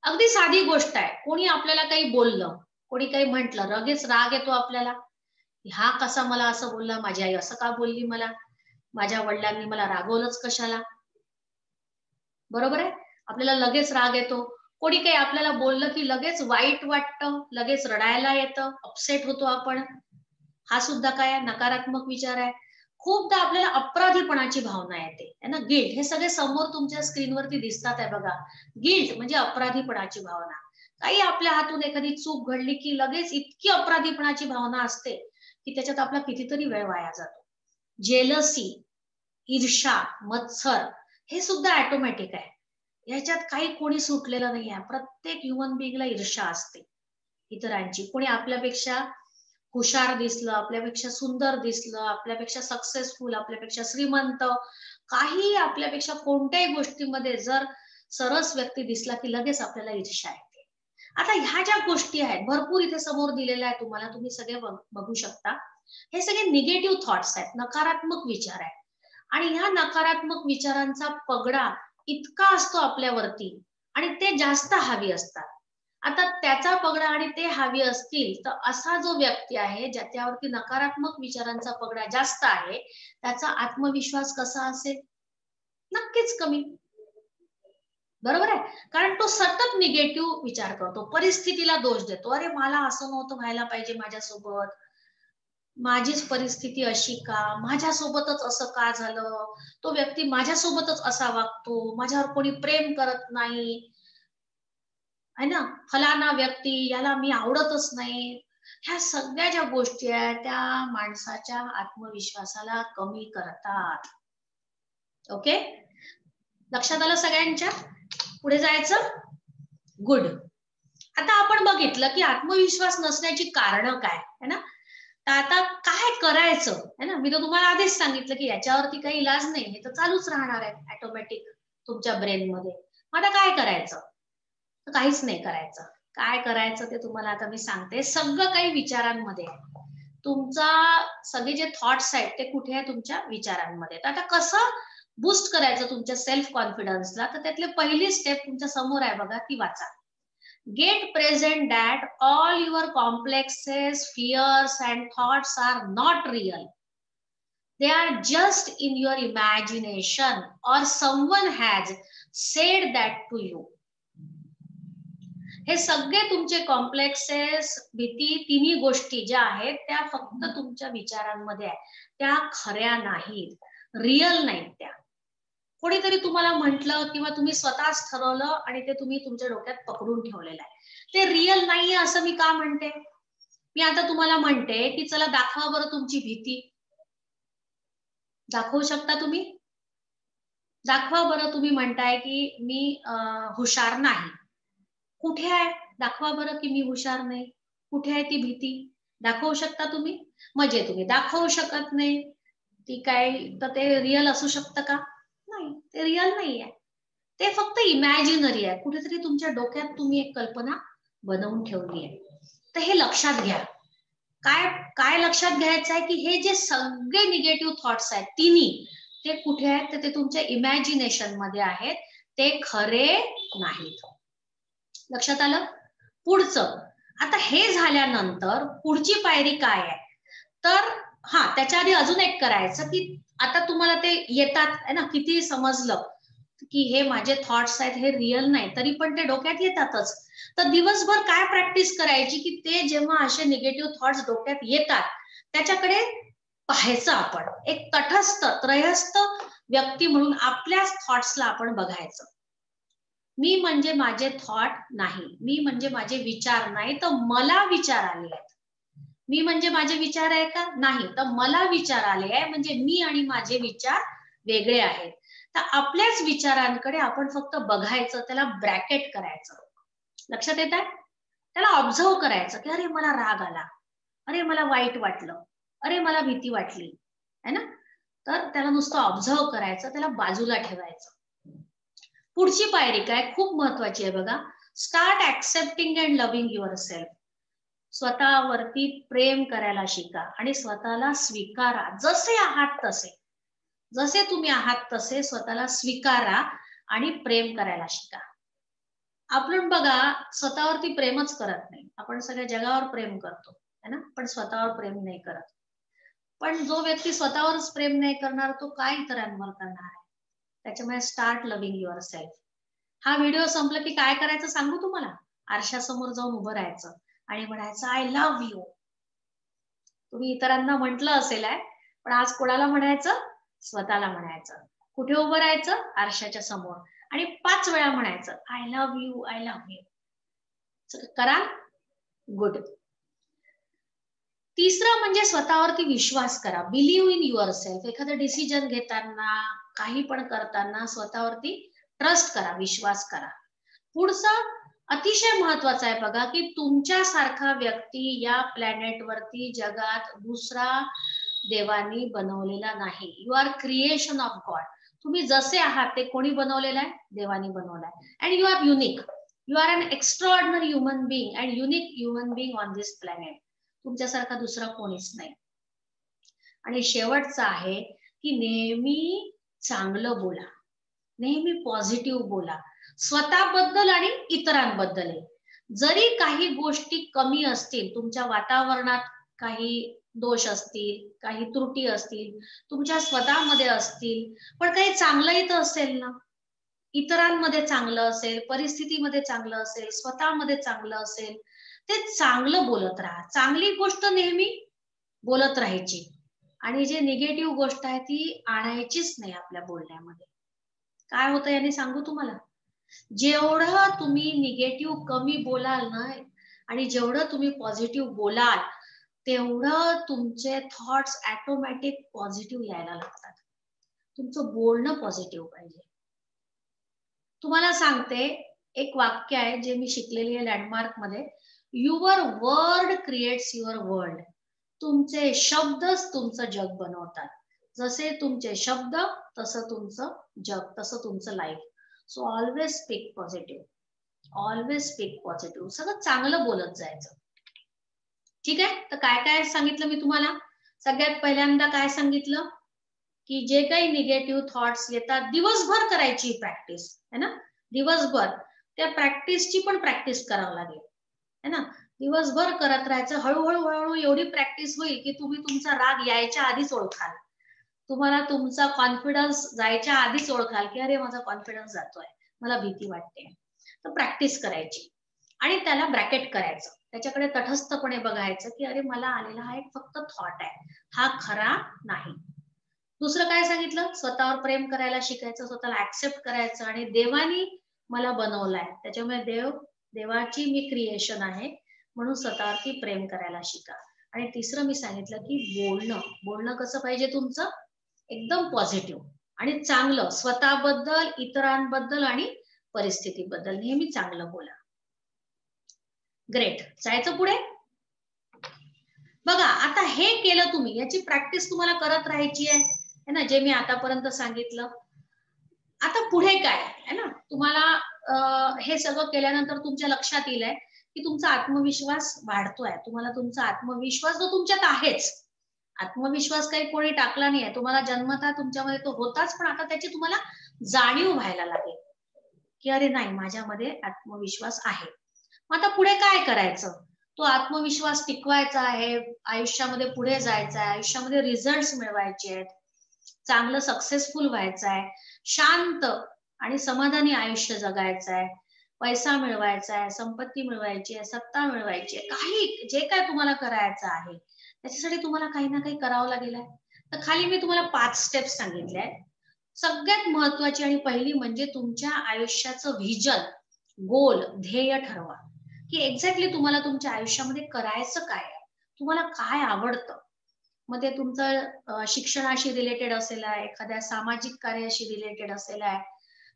[SPEAKER 1] अगदी साधी गोष्ट आहे, कोणी आपल्याला काही बोललं, कोणी काही म्हटलं, लगेच राग येतो आपल्याला. हा कसा मला असं बोलला, माझी आई असं का बोलली मला, माझ्या वडिलांनी मला रागवलंच कशाला, बरोबर आहे. आपल्याला लगेच राग येतो. कोणी काही आपल्याला बोललं की लगेच वाईट वाटतं, लगेच रडायला येतं, अपसेट होतो आपण. हा सुद्धा काय नकारात्मक विचार आहे. खूपदा आपल्याला अपराधीपणाची भावना येते, है ना, गिल्ट. हे सगळे समोर तुमच्या स्क्रीनवरती दिसतात आहे बघा. गिल्ट म्हणजे अपराधीपणाची भावना. काही आपल्या हातून एखादी चूक घडली की लगेच इतकी अपराधीपणाची भावना असते की त्याच्यात आपला कितीतरी वेळ वाया जातो. जेलसी, ईर्ष्या, मत्सर, हे सुद्धा ऑटोमॅटिक आहे. याच्यात काही कोणी सुटलेलं नाही आहे. प्रत्येक ह्युमन बिंगला ईर्ष्या असते इतरांची. कोणी आपल्यापेक्षा हुशार दिसलं, आपल्यापेक्षा सुंदर दिसलं, आपल्यापेक्षा सक्सेसफुल, आपल्यापेक्षा श्रीमंत, काही आपल्यापेक्षा कोणत्याही गोष्टीमध्ये जर सरस व्यक्ती दिसला की लगेच आपल्याला ईर्ष्या येते. आता ह्या ज्या गोष्टी आहेत भरपूर इथे समोर दिलेल्या आहेत तुम्हाला, तुम्ही सगळे बघू शकता. हे सगळे निगेटिव्ह थॉट्स आहेत, नकारात्मक विचार आहेत. आणि ह्या नकारात्मक विचारांचा पगडा इतका असतो आपल्यावरती आणि ते जास्त हावी असतात. आता त्याचा पगडा आणि ते हावी असतील तर असा जो व्यक्ती आहे ज्याच्यावरती नकारात्मक विचारांचा पगडा जास्त आहे, त्याचा आत्मविश्वास कसा असेल? नक्कीच कमी. बरोबर आहे. कारण तो सतत निगेटिव्ह विचार करतो, परिस्थितीला दोष देतो. अरे मला असं नव्हतं व्हायला पाहिजे माझ्यासोबत, माझीच परिस्थिती अशी का, माझ्यासोबतच असं का झालं, तो व्यक्ती माझ्यासोबतच असा वागतो, माझ्यावर कोणी प्रेम करत नाही, है ना, फलाना व्यक्ती याला मी आवडतच नाही. ह्या सगळ्या ज्या गोष्टी आहेत त्या माणसाच्या आत्मविश्वासाला कमी करतात. ओके, लक्षात आलं सगळ्यांच्या? पुढे जायचं. गुड. आता आपण बघितलं की आत्मविश्वास नसण्याची कारण काय है ना. तर आता काय करायचं है ना, मी तर तुम्हाला आधीच सांगितलं की याच्यावरती काही इलाज नाही, हे तर चालूच राहणार आहे ऑटोमॅटिक तुमच्या ब्रेन मध्ये. आता काय करायचं? तर काहीच नाही करायचं. काय करायचं ते तुम्हाला आता मी सांगते. सगळं काही विचारांमध्ये आहे. तुमचा सगळे जे थॉट्स आहेत ते कुठे आहे? तुमच्या विचारांमध्ये. तर आता कसं बूस्ट करायचं तुमच्या सेल्फ कॉन्फिडन्सला? तर त्यातली पहिली स्टेप तुमच्या समोर आहे बघा, ती वाचा. Get present that all your complexes, fears and thoughts are not real. They are just in your imagination or someone has said that to you. हे सगळे तुमचे कॉम्प्लेक्सेस, भीती, तिन्ही गोष्टी ज्या आहेत त्या फक्त तुमच्या विचारांमध्ये आहे. त्या खऱ्या नाहीत, रिअल नाहीत त्या. कोणीतरी तुम्हाला म्हटलं किंवा तुम्ही स्वतःच ठरवलं आणि ते तुम्ही तुमच्या डोक्यात पकडून ठेवलेलं आहे. ते रिअल नाहीये असं मी का म्हणते? मी आता तुम्हाला म्हणते की चला दाखवा बरं तुमची भीती. दाखवू शकता तुम्ही? दाखवा बरं. तुम्ही म्हणताय की मी हुशार नाही. कुठे आहे? दाखवा बरं की मी हुशार नाही. कुठे आहे ती भीती? दाखवू शकता तुम्ही? म्हणजे तुम्ही दाखवू शकत नाही ती काय, तर ते रिअल असू शकतं का? नाही, ते रिअल नाहीये. ते फक्त इमॅजिनरी आहे. कुठेतरी तुमच्या डोक्यात तुम्ही एक कल्पना बनवून ठेवली आहे. तर हे लक्षात घ्या. काय काय लक्षात घ्यायचं आहे की हे जे सगळे निगेटिव्ह थॉट्स आहेत तिन्ही, ते कुठे आहेत? तर ते तुमच्या इमॅजिनेशन मध्ये आहेत. ते खरे नाहीत. लक्षात आलं? पुढचं. आता हे झाल्यानंतर पुढची पायरी काय आहे? तर त्याच्या आधी अजून एक करायचं की आता तुम्हाला ते येतात है ना, किती समजलं की हे माझे थॉट्स आहेत, हे रिअल नाही, तरी पण ते डोक्यात येतातच. तर दिवसभर काय प्रॅक्टिस करायची की ते जेव्हा असे निगेटिव्ह थॉट्स डोक्यात येतात त्याच्याकडे पाहायचं आपण. एक तटस्थ, त्रयस्थ व्यक्ती म्हणून आपल्याच थॉट्सला आपण बघायचं. मी म्हणजे माझे थॉट नाही, मी म्हणजे माझे विचार नाही, तर मला विचार आले आहेत. मी म्हणजे माझे विचार आहे का? नाही, तर मला विचार आले आहे, म्हणजे मी आणि माझे विचार वेगळे आहेत. तर आपल्याच विचारांकडे आपण फक्त बघायचं, त्याला ब्रॅकेट करायचं. लक्षात येत आहे? त्याला ऑब्झर्व करायचं की अरे मला राग आला, अरे मला वाईट वाटलं, अरे मला भीती वाटली, है ना. तर त्याला नुसतं ऑब्झर्व करायचं, त्याला बाजूला ठेवायचं. पुढची पायरी काय? खूप महत्वाची आहे बघा. Start accepting and loving your self. स्वतःवरती प्रेम करायला शिका आणि स्वतःला स्वीकारा. जसे आहात तसे, जसे तुम्ही आहात तसे स्वतःला स्वीकारा आणि प्रेम करायला शिका. आपण बघा स्वतःवरती प्रेमच करत नाही, आपण सगळ्या जगावर प्रेम करतो है ना, पण स्वतःवर प्रेम नाही करत. पण जो व्यक्ती स्वतःवरच प्रेम नाही करणार तो काय इतरांवर करणार आहे? त्याच्यामुळे स्टार्ट लव्हिंग युअर सेल्फ. हा व्हिडिओ संपला की काय करायचं सांगू तुम्हाला? आरशासमोर जाऊन उभं राहायचं आणि म्हणायचं आय लव्ह यू. तुम्ही इतरांना म्हटलं असेल आहे, पण आज कोणाला म्हणायचं? स्वतःला म्हणायचं. कुठे उभं राहायचं? आरशाच्या समोर, आणि 5 वेळा म्हणायचं I love you, I love you. करा. गुड. तिसरं म्हणजे स्वतःवरती विश्वास करा. Believe in your self. एखादं डिसिजन घेताना, काही पण करताना स्वतःवरती ट्रस्ट करा, विश्वास करा. पुढचं अतिशय महत्वाचं आहे बघा, की तुमच्यासारखा व्यक्ती या प्लॅनेटवरती जगात दुसरा देवानी बनवलेला नाही. You are creation of God. तुम्ही जसे आहात ते कोणी बनवलेलं आहे? देवानी बनवलं आहे. And you are unique. You are an extraordinary human being and unique human being on this planet. तुमच्यासारखा दुसरा कोणीच नाही. आणि शेवटचं आहे की नेहमी चांगलं बोला, नेहमी पॉझिटिव्ह बोला, स्वतःबद्दल आणि इतरांबद्दल. जरी काही गोष्टी कमी असतील, तुमच्या वातावरणात काही दोष असतील, काही त्रुटी असतील, तुमच्या स्वतःमध्ये असतील, पण काही चांगलंही तर असेल ना. इतरांमध्ये चांगलं असेल, परिस्थितीमध्ये चांगलं असेल, स्वतःमध्ये चांगलं असेल, ते चांगलं बोलत राहा. चांगली गोष्ट नेहमी बोलत राहायची आणि जे निगेटिव्ह गोष्ट आहे ती आणायचीच नाही आपल्या बोलण्यामध्ये. काय होतं याने सांगू तुम्हाला, जेवढं तुम्ही निगेटिव्ह कमी बोलाल ना आणि जेवढं तुम्ही पॉझिटिव्ह बोलाल, तेवढं तुमचे थॉट्स ऑटोमॅटिक पॉझिटिव्ह यायला लागतात. तुमचं बोलणं पॉझिटिव्ह पाहिजे. तुम्हाला सांगते, एक वाक्य आहे जे मी शिकलेली आहे लँडमार्क मध्ये, your word creates your world. तुमचे शब्दच तुमचं जग बनवतात. जसे तुमचे शब्द तसं तुमचं जग, तसं तुमचं life. So always speak positive, always speak positive. सगळं चांगलं बोलत जायचं. ठीक आहे. तर काय काय सांगितलं मी तुम्हाला. सगळ्यात पहिल्यांदा काय सांगितलं, की जे काही निगेटिव्ह थॉट्स येतात दिवसभर करायची प्रॅक्टिस है ना. दिवसभर त्या प्रॅक्टिसची पण प्रॅक्टिस करावं लागेल है ना. दिवसभर करत राहायचं. हळूहळू हळूहळू एवढी प्रॅक्टिस होईल की तुम्ही तुमचा राग यायच्या आधीच ओळखाल. तुम्हाला तुमचा कॉन्फिडन्स जायच्या आधीच ओळखाल की अरे माझा कॉन्फिडन्स जातोय, मला भीती वाटते. तर प्रॅक्टिस करायची आणि त्याला ब्रॅकेट करायचं. त्याच्याकडे तटस्थपणे बघायचं की अरे मला आलेला हा एक फक्त थॉट आहे, हा खरा नाही. दुसरं काय सांगितलं, स्वतःवर प्रेम करायला शिकायचं, स्वतःला ऍक्सेप्ट करायचं आणि देवानी मला बनवलाय त्याच्यामुळे देवाची मी क्रिएशन आहे म्हणून स्वतःवरती प्रेम करायला शिका. आणि तिसरं मी सांगितलं की बोलणं कसं पाहिजे तुमचं, एकदम पॉझिटिव्ह आणि चांगलं, स्वतःबद्दल, इतरांबद्दल आणि परिस्थितीबद्दल नेहमी चांगलं बोला. ग्रेट. जायचं पुढे. बघा आता हे केलं तुम्ही, याची प्रॅक्टिस तुम्हाला करत राहायची आहे ना, जे मी आतापर्यंत सांगितलं. आता पुढे काय आहे ना, तुम्हाला हे सगळं केल्यानंतर तुमच्या लक्षात येईल की तुमचा आत्मविश्वास वाढतोय. तुम्हाला तुमचा आत्मविश्वास जो तुमच्यात आहेच, आत्मविश्वास काही कोणी टाकला नाहीये, तुम्हाला जन्मतः तुमच्यामध्ये तो होताच, पण आता त्याची तुम्हाला जाणीव व्हायला लागेल की अरे नाही, माझ्यामध्ये आत्मविश्वास आहे. मग आता पुढे काय करायचं, तो आत्मविश्वास टिकवायचा आहे, आयुष्यामध्ये पुढे जायचं आहे, आयुष्यामध्ये रिझल्ट्स मिळवायचे आहेत, चांगलं सक्सेसफुल व्हायचं आहे, शांत आणि समाधानी आयुष्य जगायचं आहे, पैसा मिळवायचा आहे, संपत्ती मिळवायची आहे, सत्ता मिळवायची आहे, काही जे काय तुम्हाला करायचं आहे त्याच्यासाठी तुम्हाला काही ना काही करावं लागेल. तर खाली मी तुम्हाला 5 स्टेप्स सांगितले आहेत. सगळ्यात महत्वाची आणि पहिली म्हणजे तुमच्या आयुष्याचं व्हिजन, गोल, ध्येय ठरवा की एक्झॅक्टली तुम्हाला तुमच्या आयुष्यामध्ये करायचं काय आहे, तुम्हाला काय आवडतं. मग ते तुमचं शिक्षणाशी रिलेटेड असेल आहे, एखाद्या सामाजिक कार्याशी रिलेटेड असेल आहे,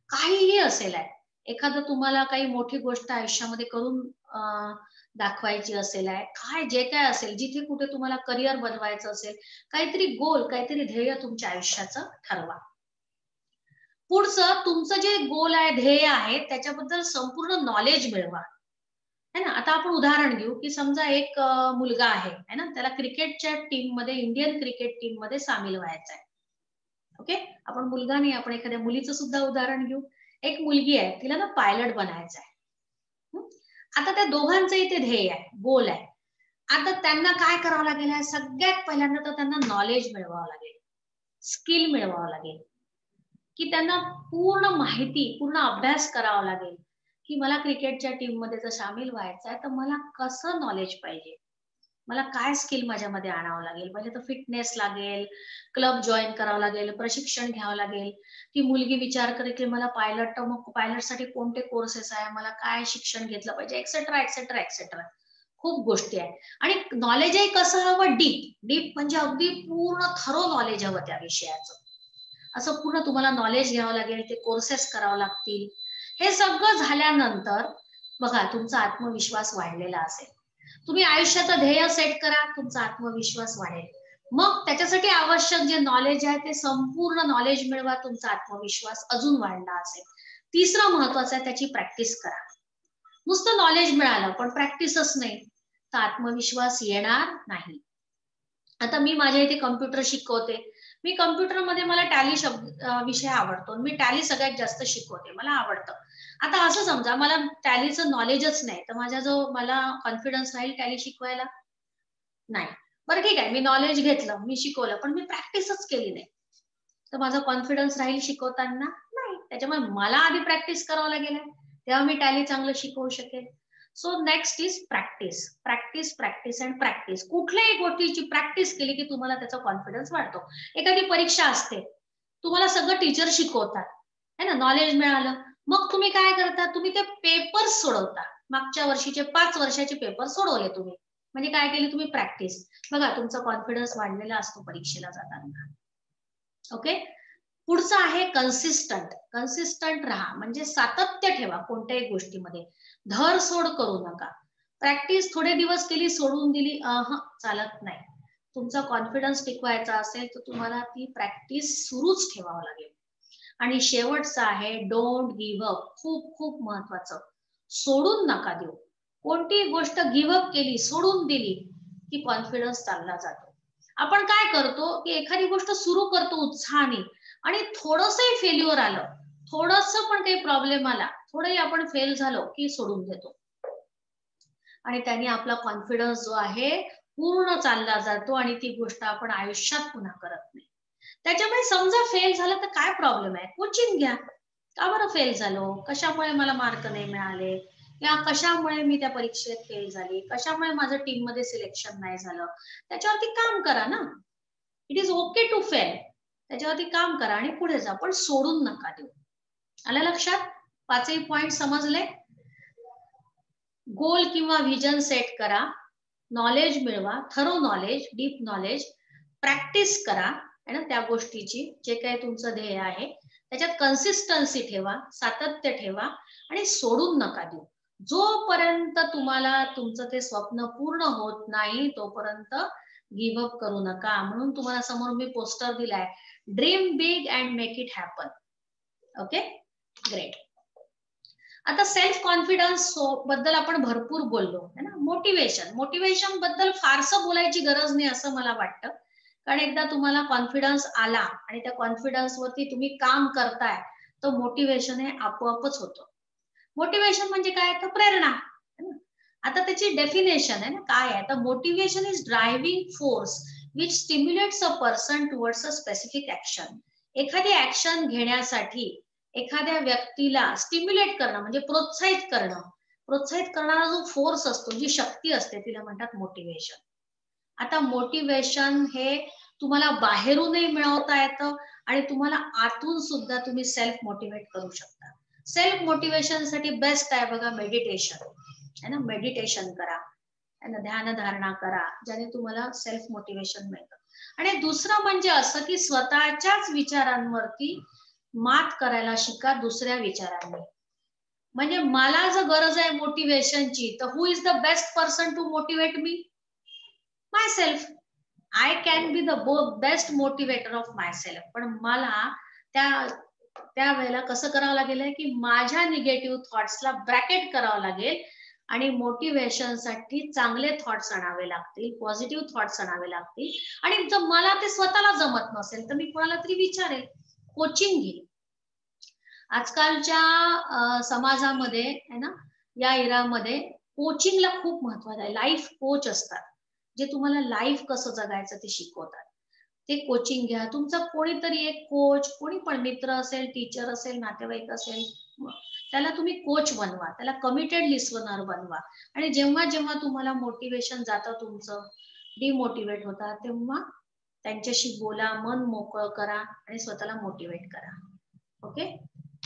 [SPEAKER 1] काहीही असेल आहे. एखादं तुम्हाला काही मोठी गोष्ट आयुष्यामध्ये करून दाखवायची असेल आहे, काय जे काय असेल, जिथे कुठे तुम्हाला करिअर बनवायचं असेल, काहीतरी गोल, काहीतरी ध्येय तुमच्या आयुष्याचं ठरवा. पुढचं तुमचं जे गोल आहे, ध्येय आहे, त्याच्याबद्दल संपूर्ण नॉलेज मिळवा है ना. आता आपण उदाहरण घेऊ की समजा एक मुलगा आहे ना, त्याला क्रिकेटच्या टीम मध्ये, इंडियन क्रिकेट टीम मध्ये सामील व्हायचं आहे. ओके, आपण मुलगा नाही, आपण एखाद्या मुलीचं सुद्धा उदाहरण घेऊ. एक मुलगी आहे, तिला ना पायलट बनायचं आहे. आता त्या दोघांचं इथे ध्येय आहे, गोल आहे. आता त्यांना काय करावं लागेल, सगळ्यात पहिल्यांदा तर त्यांना नॉलेज मिळवावं लागेल, स्किल मिळवावं लागेल, की त्यांना पूर्ण माहिती, पूर्ण अभ्यास करावा लागेल की मला क्रिकेटच्या टीम मध्ये जर सामील व्हायचं आहे तर मला कसं नॉलेज पाहिजे, मला काय स्किल माझ्यामध्ये आणावं लागेल. म्हणजे तर फिटनेस लागेल, क्लब जॉईन करावं लागेल, प्रशिक्षण घ्यावं लागेल. ती मुलगी विचार करेल की मला पायलट, मग पायलटसाठी कोणते कोर्सेस आहे, मला काय शिक्षण घेतलं पाहिजे, एक्सेट्रा एक्सेट्रा एक्सेट्रा. खूप गोष्टी आहेत. आणि नॉलेजही कसं हवं, डीप म्हणजे अगदी पूर्ण थरो नॉलेज हवं त्या विषयाचं. असं पूर्ण तुम्हाला नॉलेज घ्यावं लागेल, ते कोर्सेस करावं लागतील. हे सगळं झाल्यानंतर बघा तुमचा आत्मविश्वास वाढलेला असेल. तुम्ही आयुष्याचं ध्येय सेट करा, तुमचा आत्मविश्वास वाढेल. मग त्याच्यासाठी आवश्यक जे नॉलेज आहे ते संपूर्ण नॉलेज मिळवा, तुमचा आत्मविश्वास अजून वाढला असेल. तिसरं महत्वाचं आहे त्याची प्रॅक्टिस करा. नुसतं नॉलेज मिळालं पण प्रॅक्टिसच नाही तर आत्मविश्वास येणार नाही. आता मी माझ्या इथे कम्प्युटर शिकवते. मी कम्प्युटरमध्ये मला टॅली विषय आवडतो. मी टॅली सगळ्यात जास्त शिकवते. मला आवडतं. आता असं समजा मला टॅलीचं नॉलेजच नाही, तर माझा जो मला कॉन्फिडन्स राहील टॅली शिकवायला? नाही. बरं ठीक आहे, मी नॉलेज घेतलं, मी शिकवलं, पण मी प्रॅक्टिसच केली नाही. तर माझा कॉन्फिडन्स राहील शिकवताना? नाही. त्याच्यामुळे मला आधी प्रॅक्टिस करावं लागेल, तेव्हा मी टॅली चांगलं शिकवू शकेल. So next is practice. Practice, practice and practice. कुठल्याही गोष्टीची प्रॅक्टिस केली की तुम्हाला त्याचा कॉन्फिडन्स वाढतो. एखादी परीक्षा असते, तुम्हाला सगळं टीचर शिकवतात, है ना, नॉलेज मिळालं. मग तुम्ही काय करता? तुम्ही ते पेपर्स सोडवता. मागच्या वर्षीचे 5 वर्षाचे पेपर सोडवले तुम्ही. म्हणजे काय केली तुम्ही? प्रॅक्टिस. बघा तुमचा कॉन्फिडन्स वाढलेला असतो परीक्षेला जाताना. ओके. पुढचं आहे कन्सिस्टंट. कन्सिस्टंट राहा म्हणजे सातत्य ठेवा कोणत्याही गोष्टीमध्ये. धर सोड करू नका. प्रॅक्टिस थोडे दिवस केली सोडून दिली चालत नाही. तुमचा कॉन्फिडन्स टिकवायचा असेल तर तुम्हाला ती प्रॅक्टिस सुरूच ठेवावं लागेल. आणि शेवटचं आहे डोंट गिव्ह अप. खूप खूप महत्वाचं. सोडून नका देऊ. कोणती गोष्ट गिव्ह अप केली, सोडून दिली की कॉन्फिडन्स चालला जातो. आपण काय करतो की एखादी गोष्ट सुरू करतो उत्साहाने आणि थोडंसंही फेल्युअर आलं, थोडंसं पण काही प्रॉब्लेम आला, थोडंही आपण फेल झालो की सोडून देतो. आणि त्याने आपला कॉन्फिडन्स जो आहे पूर्ण चालला जातो आणि ती गोष्ट आपण आयुष्यात पुन्हा करत नाही. त्याच्यामुळे समजा फेल झालं तर काय प्रॉब्लेम आहे? कोचिंग घ्या. का बरं फेल झालो? कशामुळे मला मार्क नाही मिळाले? या कशामुळे मी त्या परीक्षेत फेल झाली? कशामुळे माझं टीम मध्ये सिलेक्शन नाही झालं? त्याच्यावरती काम करा ना. It is okay to fail. त्याच्यावरती काम करा आणि पुढे जा, पण सोडून नका देऊ. आलं लक्षात? 5ही पॉइंट समजले? गोल किंवा व्हिजन सेट करा, नॉलेज मिळवा, thorough knowledge, deep knowledge, practice करा है ना त्या गोष्टीची, जे काही तुमचं ध्येय आहे त्याच्यात कन्सिस्टन्सी ठेवा, सातत्य ठेवा आणि सोडून नका देऊ. जोपर्यंत तुम्हाला तुमचं ते स्वप्न पूर्ण होत नाही तोपर्यंत गिव्ह अप करू नका. म्हणून तुम्हाला समोर मी पोस्टर दिलाय, dream big and make it happen. Okay, great. आता सेल्फ कॉन्फिडन्स बद्दल आपण भरपूर बोललो है ना. मोटिवेशन बद्दल फारसं बोलायची गरज नाही असं मला वाटतं. कारण एकदा तुम्हाला कॉन्फिडन्स आला आणि त्या कॉन्फिडन्स वरती तुम्ही काम करताय तर मोटिवेशन हे आपोआपच होतं. मोटिवेशन म्हणजे काय? तर प्रेरणा. आता त्याची डेफिनेशन आहे ना काय आहे, तर motivation is driving force which stimulates a person towards a specific action. एखादी ऍक्शन घेण्यासाठी एखाद्या व्यक्तीला स्टिम्युलेट करणं म्हणजे प्रोत्साहित करणं. प्रोत्साहित करणारा जो फोर्स असतो, जी शक्ती असते, तिला म्हणतात मोटिवेशन. आता मोटिवेशन हे तुम्हाला बाहेरूनही मिळवता येतं आणि तुम्हाला आतून सुद्धा तुम्ही सेल्फ मोटिवेट करू शकता. सेल्फ मोटिवेशन साठी बेस्ट आहे बघा मेडिटेशन, है ना. मेडिटेशन करा, है ना, ध्यान धारणा करा, ज्याने तुम्हाला सेल्फ मोटिवेशन मिळतं. आणि दुसरं म्हणजे असं की स्वतःच्याच विचारांवरती मात करायला शिका दुसऱ्या विचारांनी. म्हणजे मला जर गरज आहे मोटिवेशनची तर who is the best person to motivate me? Myself. I can be the best motivator of myself. पण मला त्या वेळेला कसं करावं लागेल की माझ्या निगेटिव्ह थॉट्सला ब्रॅकेट करावं लागेल आणि मोटिवेशन साठी चांगले थॉट्स आणावे लागतील, पॉझिटिव्ह थॉट्स आणावे लागतील. आणि जर मला ते स्वतःला जमत नसेल तर मी कोणाला तरी विचारेल, कोचिंग घेईल. आजकालच्या समाजामध्ये है ना, या इरामध्ये कोचिंगला खूप महत्व आहे. लाईफ कोच असतात जे तुम्हाला लाईफ कसं जगायचं ते शिकवतात. ते कोचिंग घ्या. तुमचा कोणीतरी एक कोच, कोणी पण मित्र असेल, टीचर असेल, नातेवाईक असेल, त्याला तुम्ही कोच बनवा, त्याला कमिटेड लिसनर बनवा. आणि जेव्हा जेव्हा तुम्हाला मोटिवेशन जातं, तुमचं डिमोटिवेट होता, तेव्हा त्यांच्याशी बोला, मन मोकळं करा आणि स्वतःला मोटिवेट करा. Okay,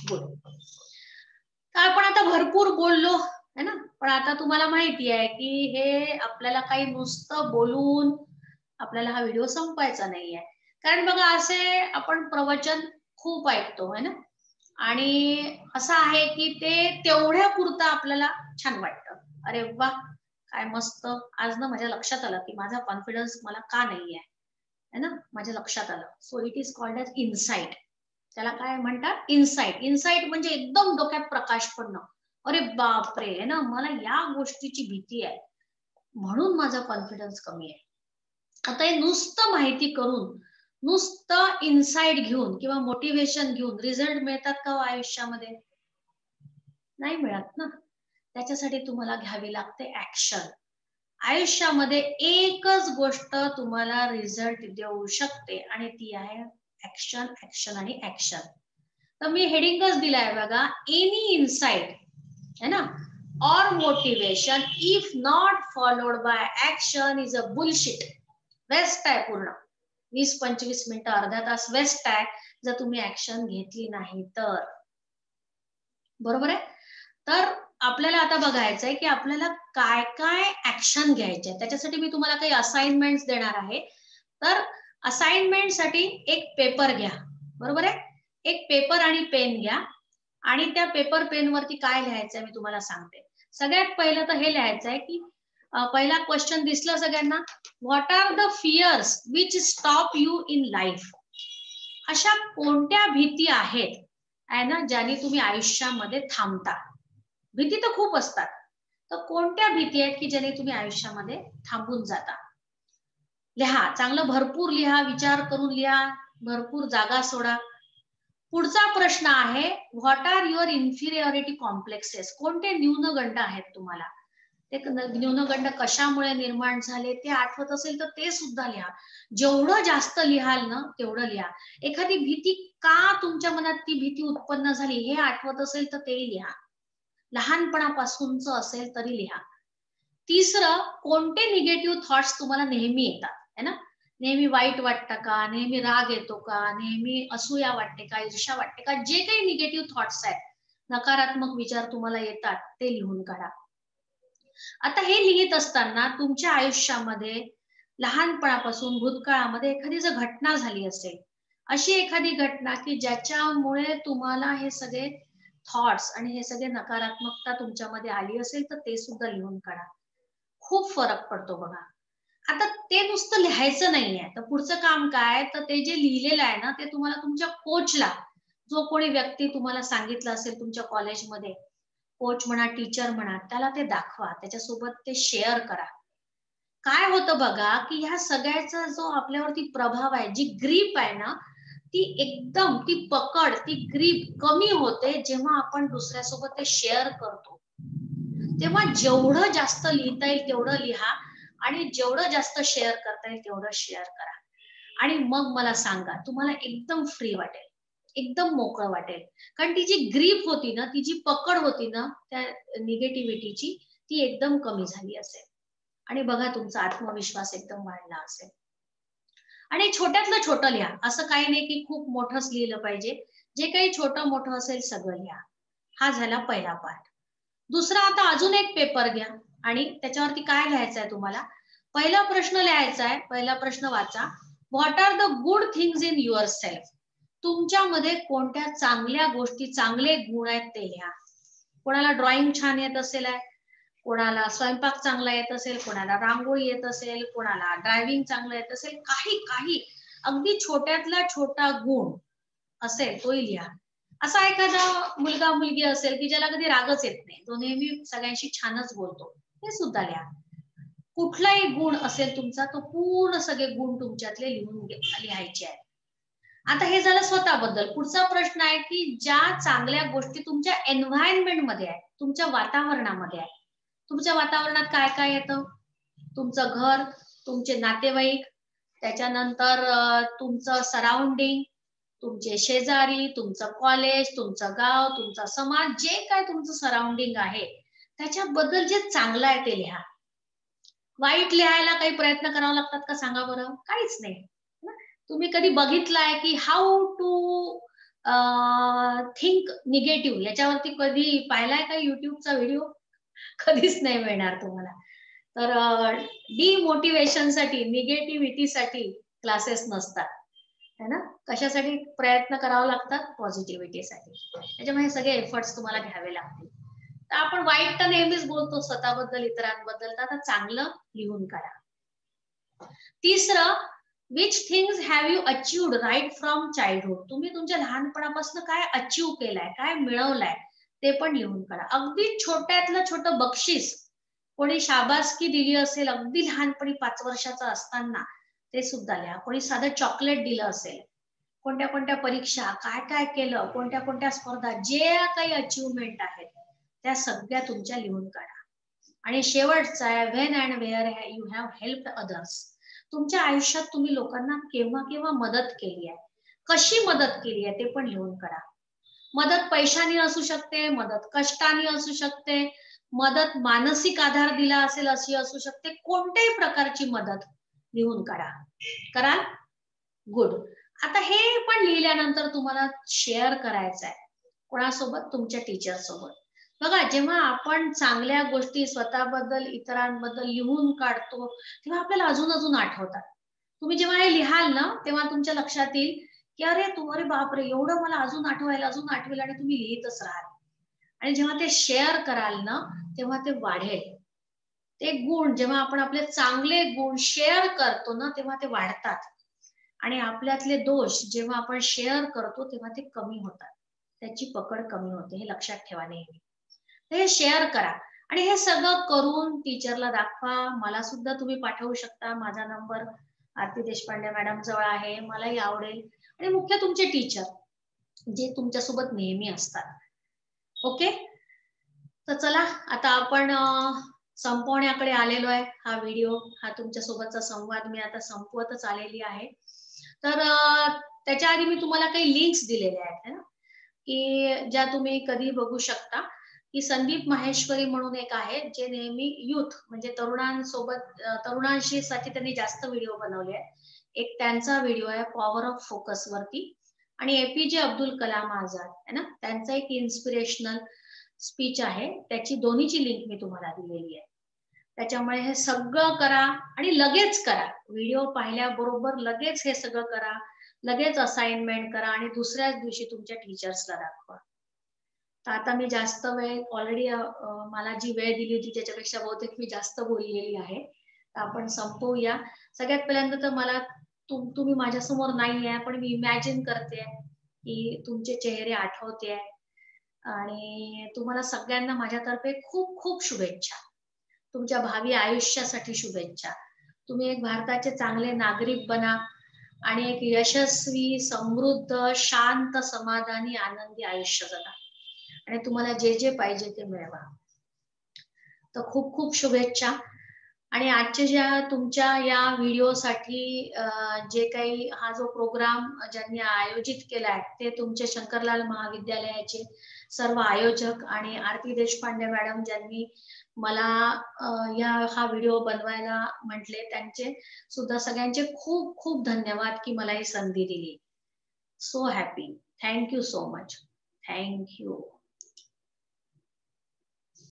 [SPEAKER 1] good. आपण आता भरपूर बोललो है ना, पण आता तुम्हाला माहिती आहे की हे आपल्याला काही नुसतं बोलून आपल्याला हा व्हिडिओ संपवायचा नाहीये. कारण बघा असे आपण प्रवचन खूप ऐकतो है ना, आणि असं आहे की ते तेवढ्या पुरतं आपल्याला छान वाटतं. अरे वा, काय मस्त, आज ना माझ्या लक्षात आलं की माझा कॉन्फिडन्स मला का नाहीये, है ना, माझ्या लक्षात आलं. So it is called as insight. त्याला काय म्हणतात, इनसाइट. इनसाइट म्हणजे एकदम डोक्यात प्रकाश पडणं. अरे बापरे, है ना, मला या गोष्टीची भीती आहे म्हणून माझा कॉन्फिडन्स कमी आहे. आता हे नुसतं माहिती करून, नुसतं इनसाइट घेऊन किंवा मोटिवेशन घेऊन रिझल्ट मिळतात का हो आयुष्यामध्ये? नाही मिळत ना. त्याच्यासाठी तुम्हाला घ्यावी लागते ऍक्शन. आयुष्यामध्ये एकच गोष्ट तुम्हाला रिझल्ट देऊ शकते आणि ती आहे ऍक्शन, ऍक्शन आणि ऍक्शन. तर मी हेडिंगच दिलाय बघा, एनी इनसाइट, है ना, और motivation if not followed by action is a bullshit. Waste आहे पूर्ण. 20-25 मिनिटं, अर्धा तास वेस्ट आहे जर तुम्ही ऍक्शन घेतली नाही तर. बरोबर आहे. तर आपल्याला आता बघायचंय की आपल्याला काय काय ऍक्शन घ्यायचे. त्याच्यासाठी मी तुम्हाला काही असाइनमेंट्स देणार आहे. तर असाइनमेंट साठी एक पेपर घ्या. बरोबर आहे. एक पेपर आणि पेन घ्या आणि त्या पेपर पेन वरती काय लिहायचंय मी तुम्हाला सांगते. सगळ्यात पहिलं तर हे लिहायचंय की पहिला क्वेश्चन दिसला सगळ्यांना, what are the fears which stop you in life. अशा कोणत्या भीती आहेत आहे ना ज्याने तुम्ही आयुष्यामध्ये थांबता. भीती तर खूप असतात, तर कोणत्या भीती आहेत की ज्याने तुम्ही आयुष्यामध्ये थांबून जाता. लिहा, चांगलं भरपूर लिहा, विचार करून लिहा, भरपूर जागा सोडा. पुढचा प्रश्न आहे, what R your inferiority complexes. कोणते न्यूनगंड आहेत तुम्हाला, ते न्यूनगंड कशामुळे निर्माण झाले ते आठवत असेल तर ते सुद्धा लिहा. जेवढं जास्त लिहाल ना तेवढं लिहा. एखादी भीती का तुमच्या मनात ती भीती उत्पन्न झाली हे आठवत असेल तर तेही लिहा. लहानपणापासूनच असेल तरी लिहा. तिसरं, कोणते निगेटिव्ह थॉट्स तुम्हाला नेहमी येतात, है ना, नेहमी वाईट वाटतं का, नेहमी राग येतो का, नेहमी असूया वाटते का, ईर्ष्या वाटते का, जे काही निगेटिव्ह थॉट्स आहेत, नकारात्मक विचार तुम्हाला येतात ते लिहून काढा. आता हे लिहित असताना तुमच्या आयुष्यामध्ये लहानपणापासून भूतकाळामध्ये एखादी जर घटना झाली असेल, अशी एखादी घटना की ज्याच्यामुळे तुम्हाला हे सगळे थॉट्स आणि हे सगळे नकारात्मकता तुमच्यामध्ये आली असेल तर ते सुद्धा लिहून काढा. खूप फरक पडतो बघा. आता ते नुसतं लिहायचं नाहीये, तर पुढचं काम काय, तर ते जे लिहिलेलं आहे ना ते तुम्हाला तुमच्या कोचला, जो कोणी व्यक्ती तुम्हाला सांगितलं असेल तुमच्या कॉलेजमध्ये, कोच म्हणा, टीचर म्हणा, त्याला ते दाखवा, त्याच्यासोबत ते शेअर करा. काय होतं बघा की ह्या सगळ्याचा जो आपल्यावरती प्रभाव आहे, जी ग्रीप आहे ना, ती एकदम, ती पकड, ती ग्रीप कमी होते जेव्हा आपण दुसऱ्यासोबत ते शेअर करतो. तेव्हा जेवढं जास्त लिहिता येईल तेवढं लिहा आणि जेवढं जास्त शेअर करता येईल तेवढं शेअर करा. आणि मग मला सांगा, तुम्हाला एकदम फ्री वाटेल, एकदम मोकळं वाटेल. कारण ती जी ग्रीप होती ना, ती जी पकड होती ना त्या निगेटिव्हिटीची, ती एकदम कमी झाली असेल आणि बघा तुमचा आत्मविश्वास एकदम वाढला असेल. आणि छोट्यातलं छोटं लिहा. असं काही नाही की खूप मोठंच लिहिलं पाहिजे. जे काही छोटं मोठं असेल सगळं लिहा. हा झाला पहिला पार्ट. दुसरा, आता अजून एक पेपर घ्या आणि त्याच्यावरती काय लिहायचंय तुम्हाला. पहिला प्रश्न लिहायचा आहे. पहिला प्रश्न वाचा. What are the good things in yourself. तुमच्यामध्ये कोणत्या चांगल्या गोष्टी, चांगले गुण आहेत ते लिहा. कोणाला ड्रॉइंग छान येत असेल, कोणाला स्वयंपाक चांगला येत असेल, कोणाला रांगोळी येत असेल, कोणाला ड्रायव्हिंग चांगलं येत असेल, काही काही अगदी छोट्यातला छोटा गुण असेल तोही लिहा. असा एखादा मुलगा मुलगी असेल की ज्याला कधी रागच येत नाही, तो नेहमी सगळ्यांशी छानच बोलतो, हे सुद्धा लिहा. कुठलाही गुण असेल तुमचा, तो पूर्ण सगळे गुण तुमच्यातले लिहायचे आहे. आता हे झालं स्वतःबद्दल. पुढचा प्रश्न आहे की ज्या चांगल्या गोष्टी तुमच्या एन्व्हायरमेंट मध्ये आहे, तुमच्या वातावरणामध्ये आहे. तुमच्या वातावरणात काय काय येतं, तुमचं घर, तुमचे नातेवाईक, त्याच्यानंतर तुमचं सराउंडिंग, तुमचे शेजारी, तुमचं कॉलेज, तुमचं गाव, तुमचा समाज, जे काय तुमचं सराउंडिंग आहे त्याच्याबद्दल जे चांगलं आहे ते लिहा. वाईट लिहायला काही प्रयत्न करावे लागतात का सांगा बरं? काहीच नाही. तुम्ही कधी बघितलंय की हाऊ टू थिंक निगेटिव्ह, याच्यावरती कधी पाहिलाय का युट्यूबचा व्हिडिओ? कधीच नाही मिळणार तुम्हाला. तर डिमोटिवेशन साठी, निगेटिव्हिटी साठी क्लासेस नसतात, है ना. कशासाठी प्रयत्न करावा लागतात? पॉझिटिव्हिटीसाठी. त्याच्यामुळे सगळे एफर्ट्स तुम्हाला घ्यावे लागतील. तर आपण वाईट तर नेहमीच बोलतो स्वतःबद्दल, इतरांबद्दल, तर आता चांगलं लिहून काढा. तिसरं, which things have you achieved right from childhood. तुम्ही तुमच्या लहानपणापासून काय अचीव्ह केलंय, काय मिळवलंय, ते पण लिहून काढा. अगदी छोट्यातलं छोटं बक्षीस, कोणी शाबासकी दिली असेल अगदी लहानपणी 5 वर्षाचा असताना, ते सुद्धा लिहा. कोणी साधं चॉकलेट दिलं असेल, कोणत्या कोणत्या परीक्षा, काय काय केलं, कोणत्या कोणत्या स्पर्धा, जे काही अचीवमेंट आहेत त्या सगळ्या तुमच्या लिहून काढा. आणि शेवटचा आहे, when and where you have helped others. तुमच्या आयुष्यात तुम्ही लोकांना केव्हा केव्हा मदत केली आहे, कशी मदत केली आहे, ते पण लिहून काढा. मदत पैशाने असू शकते, मदत कष्टाने असू शकते, मदत मानसिक आधार दिला असेल अशी असू शकते. कोणत्याही प्रकारची मदत लिहून काढा. कराल? गुड. आता हे पण लिहिल्यानंतर तुम्हाला शेअर करायचं आहे. कोणासोबत? तुमच्या टीचर सोबत. बघा, जेव्हा आपण चांगल्या गोष्टी स्वतःबद्दल, इतरांबद्दल लिहून काढतो, तेव्हा आपल्याला अजून अजून आठवतात. तुम्ही जेव्हा हे लिहाल ना, तेव्हा तुमच्या लक्षात येईल की अरे बापरे, एवढं मला अजून अजून आठवेल, आणि तुम्ही लिहितच राहाल. आणि जेव्हा ते शेअर कराल ना, तेव्हा ते वाढेल. ते गुण, जेव्हा आपण आपले चांगले गुण शेअर करतो ना, तेव्हा ते वाढतात. आणि आपल्यातले दोष जेव्हा आपण शेअर करतो, तेव्हा ते कमी होतात. त्याची पकड कमी होते. हे लक्षात ठेवा नेहमी. हे शेअर करा. आणि हे सगळं करून टीचरला दाखवा. मला सुद्धा तुम्ही पाठवू शकता. माझा नंबर आरती देशपांडे मॅडम जवळ आहे. मलाही आवडेल. आणि मुख्य तुमचे टीचर, जे तुमच्यासोबत नेहमी असतात. ओके. तर चला, आता आपण संपवण्याकडे आलेलो आहे. हा व्हिडिओ, हा तुमच्यासोबतचा संवाद मी आता संपवतच आलेली आहे. तर त्याच्या आधी मी तुम्हाला काही लिंक्स दिलेल्या आहेत, है ना, की ज्या तुम्ही कधी बघू शकता. की संदीप माहेश्वरी म्हणून एक आहे, जे नेहमी युथ म्हणजे तरुणांसोबत, तरुणांशी साठी त्यांनी जास्त व्हिडिओ बनवले आहेत. एक त्यांचा व्हिडिओ आहे पॉवर ऑफ फोकस वरती. आणि एपीजे अब्दुल कलाम आझाद, है ना, त्यांचा एक इन्स्पिरेशनल स्पीच आहे. त्याची दोन्हीची लिंक मी तुम्हाला दिलेली आहे. त्याच्यामुळे हे सगळं करा आणि लगेच करा. व्हिडिओ पाहिल्याबरोबर लगेच हे सगळं करा. लगेच असाइनमेंट करा आणि दुसऱ्याच दिवशी तुमच्या टीचर्सला दाखवा. तर आता मी जास्त वेळ ऑलरेडी, मला जी वेळ दिली होती त्याच्यापेक्षा बहुतेक मी जास्त बोललेली आहे. तर आपण संपवूया. सगळ्यात पहिल्यांदा तर मला तुम्ही माझ्यासमोर नाही आहे, पण मी इमॅजिन करते की तुमचे चेहरे आठवते. आणि तुम्हाला सगळ्यांना माझ्यातर्फे खूप खूप शुभेच्छा. तुमच्या भावी आयुष्यासाठी शुभेच्छा. तुम्ही एक भारताचे चांगले नागरिक बना आणि एक यशस्वी, समृद्ध, शांत, समाधानी, आनंदी आयुष्य जगा. आणि तुम्हाला जे जे पाहिजे ते मिळवा. तर खूप खूप शुभेच्छा. आणि आजच्या ज्या तुमच्या या व्हिडिओसाठी जे काही हा जो प्रोग्राम ज्यांनी आयोजित केलाय, ते तुमचे शंकरलाल महाविद्यालयाचे सर्व आयोजक आणि आरती देशपांडे मॅडम, ज्यांनी मला हा व्हिडिओ बनवायला म्हटले, त्यांचे सुद्धा सगळ्यांचे खूप खूप धन्यवाद की मला ही संधी दिली. So happy. Thank you so much. Thank you.